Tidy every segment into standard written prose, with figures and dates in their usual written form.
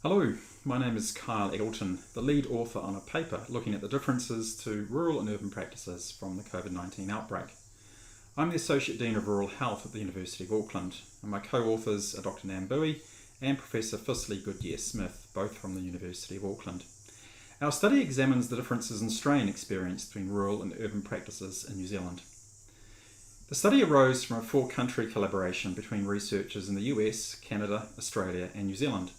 Hello, my name is Kyle Eggleton, the lead author on a paper looking at the differences to rural and urban practices from the COVID-19 outbreak. I'm the Associate Dean of Rural Health at the University of Auckland, and my co-authors are Dr Nam Bui and Professor Fisley Goodyear-Smith, both from the University of Auckland. Our study examines the differences in strain experienced between rural and urban practices in New Zealand. The study arose from a four-country collaboration between researchers in the US, Canada, Australia and New Zealand.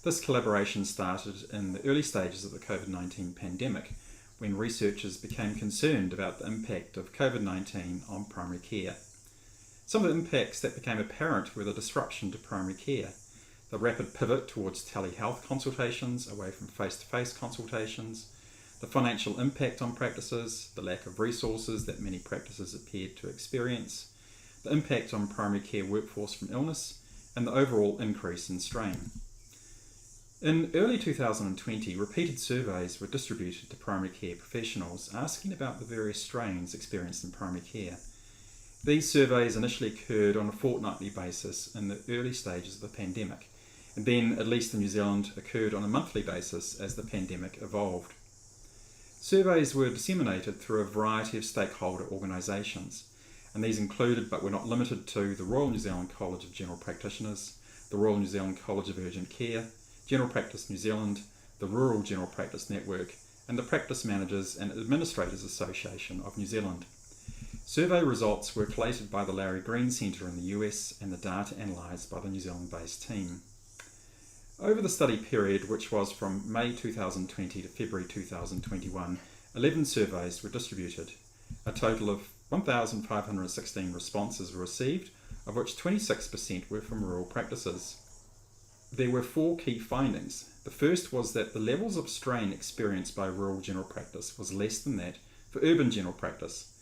This collaboration started in the early stages of the COVID-19 pandemic, when researchers became concerned about the impact of COVID-19 on primary care. Some of the impacts that became apparent were the disruption to primary care, the rapid pivot towards telehealth consultations away from face-to-face consultations, the financial impact on practices, the lack of resources that many practices appeared to experience, the impact on primary care workforce from illness, and the overall increase in strain. In early 2020, repeated surveys were distributed to primary care professionals asking about the various strains experienced in primary care. These surveys initially occurred on a fortnightly basis in the early stages of the pandemic, and then, at least in New Zealand, occurred on a monthly basis as the pandemic evolved. Surveys were disseminated through a variety of stakeholder organisations, and these included, but were not limited to, the Royal New Zealand College of General Practitioners, the Royal New Zealand College of Urgent Care, General Practice New Zealand, the Rural General Practice Network, and the Practice Managers and Administrators Association of New Zealand. Survey results were collated by the Larry Green Centre in the US and the data analysed by the New Zealand-based team. Over the study period, which was from May 2020 to February 2021, 11 surveys were distributed. A total of 1,516 responses were received, of which 26% were from rural practices. There were four key findings. The first was that the levels of strain experienced by rural general practice was less than that for urban general practice.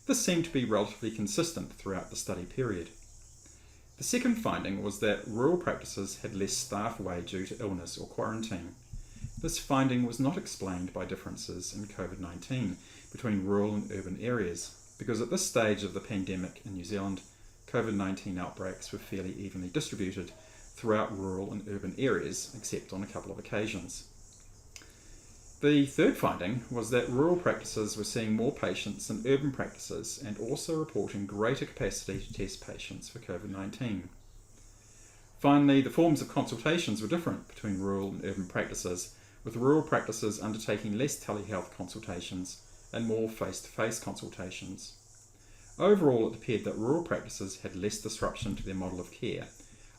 This seemed to be relatively consistent throughout the study period. The second finding was that rural practices had less staff away due to illness or quarantine. This finding was not explained by differences in COVID-19 between rural and urban areas, because at this stage of the pandemic in New Zealand, COVID-19 outbreaks were fairly evenly distributed throughout rural and urban areas, except on a couple of occasions. The third finding was that rural practices were seeing more patients than urban practices and also reporting greater capacity to test patients for COVID-19. Finally, the forms of consultations were different between rural and urban practices, with rural practices undertaking less telehealth consultations and more face-to-face consultations. Overall, it appeared that rural practices had less disruption to their model of care,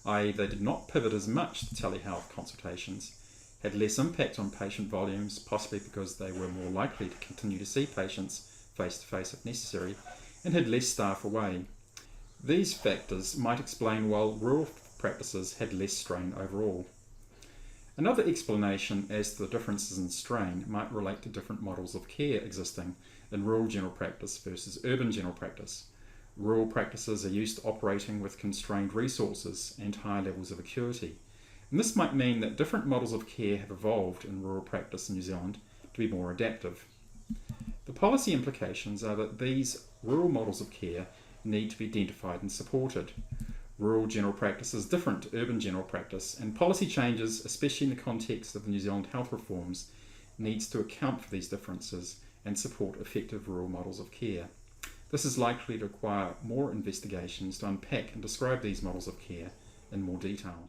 i.e. they did not pivot as much to telehealth consultations, had less impact on patient volumes, possibly because they were more likely to continue to see patients face-to-face if necessary, and had less staff away. These factors might explain why rural practices had less strain overall. Another explanation as to the differences in strain might relate to different models of care existing in rural general practice versus urban general practice. Rural practices are used to operating with constrained resources and high levels of acuity, and this might mean that different models of care have evolved in rural practice in New Zealand to be more adaptive. The policy implications are that these rural models of care need to be identified and supported. Rural general practice is different to urban general practice, and policy changes, especially in the context of the New Zealand health reforms, needs to account for these differences and support effective rural models of care. This is likely to require more investigations to unpack and describe these models of care in more detail.